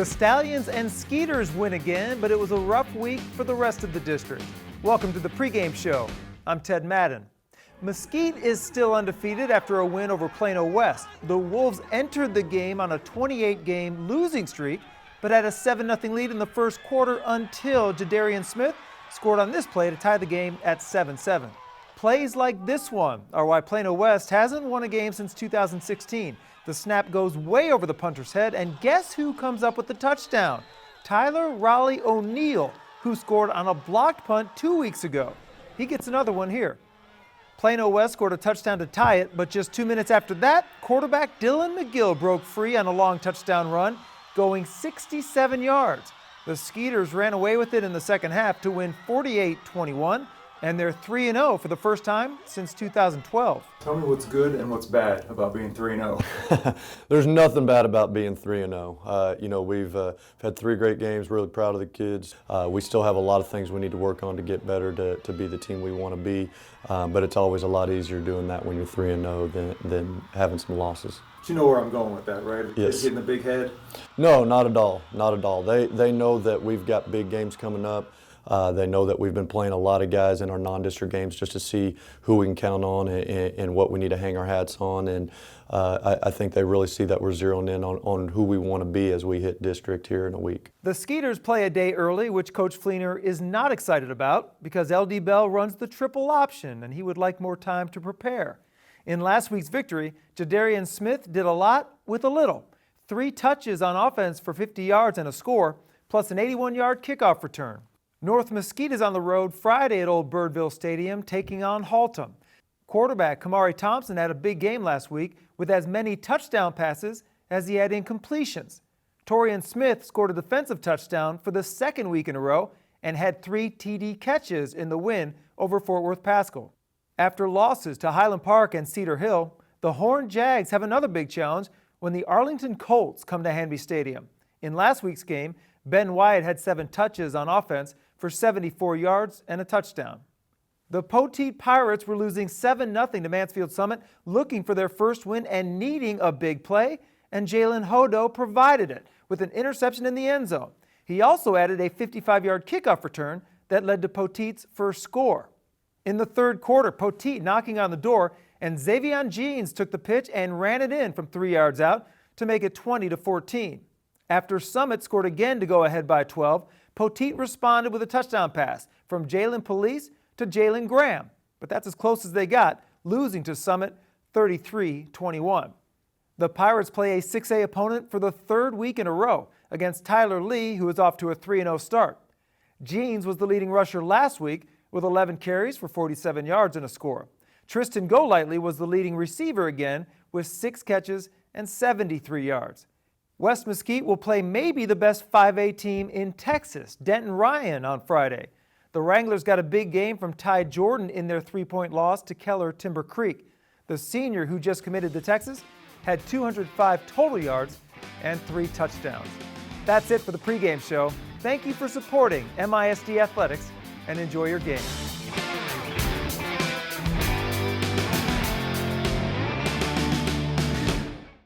The Stallions and Skeeters win again, but it was a rough week for the rest of the district. Welcome to the pregame show. I'm Ted Madden. Mesquite is still undefeated after a win over Plano West. The Wolves entered the game on a 28-game losing streak, but had a 7-0 lead in the first quarter until Jadarian Smith scored on this play to tie the game at 7-7. Plays like this one are why Plano West hasn't won a game since 2016. The snap goes way over the punter's head, and guess who comes up with the touchdown? Tyler Raleigh O'Neal, who scored on a blocked punt 2 weeks ago. He gets another one here. Plano West scored a touchdown to tie it, but just 2 minutes after that, quarterback Dylan McGill broke free on a long touchdown run, going 67 yards. The Skeeters ran away with it in the second half to win 48-21, and they're 3-0 for the first time since 2012. Tell me what's good and what's bad about being 3-0. There's nothing bad about being 3-0. We've had 3 great games, really proud of the kids. We still have a lot of things we need to work on to get better to be the team we want to be, but it's always a lot easier doing that when you're 3-0 than having some losses. You know where I'm going with that, right? Yes. Hitting the big head? No, not at all. Not at all. They know that we've got big games coming up. They know that we've been playing a lot of guys in our non-district games just to see who we can count on and what we need to hang our hats on. And I think they really see that we're zeroing in on who we want to be as we hit district here in a week. The Skeeters play a day early, which Coach Fleener is not excited about because LD Bell runs the triple option and he would like more time to prepare. In last week's victory, Jadarian Smith did a lot with a little. 3 touches on offense for 50 yards and a score, plus an 81-yard kickoff return. North Mesquite is on the road Friday at Old Birdville Stadium, taking on Haltom. Quarterback Kamari Thompson had a big game last week with as many touchdown passes as he had incompletions. Torian Smith scored a defensive touchdown for the second week in a row and had 3 TD catches in the win over Fort Worth Paschal. After losses to Highland Park and Cedar Hill, the Horned Jags have another big challenge when the Arlington Colts come to Hanby Stadium. In last week's game, Ben Wyatt had 7 touches on offense for 74 yards and a touchdown. The Poteet Pirates were losing 7-0 to Mansfield Summit, looking for their first win and needing a big play, and Jalen Hodo provided it with an interception in the end zone. He also added a 55-yard kickoff return that led to Poteet's first score. In the third quarter, Poteet knocking on the door, and Xavion Jeans took the pitch and ran it in from 3 yards out to make it 20-14. After Summit scored again to go ahead by 12, Poteet responded with a touchdown pass from Jalen Police to Jalen Graham, but that's as close as they got, losing to Summit 33-21. The Pirates play a 6A opponent for the third week in a row against Tyler Lee, who is off to a 3-0 start. Jeans was the leading rusher last week with 11 carries for 47 yards and a score. Tristan Golightly was the leading receiver again with 6 catches and 73 yards. West Mesquite will play maybe the best 5A team in Texas, Denton Ryan, on Friday. The Wranglers got a big game from Ty Jordan in their 3-point loss to Keller Timber Creek. The senior, who just committed to Texas, had 205 total yards and 3 touchdowns. That's it for the pregame show. Thank you for supporting MISD Athletics and enjoy your game.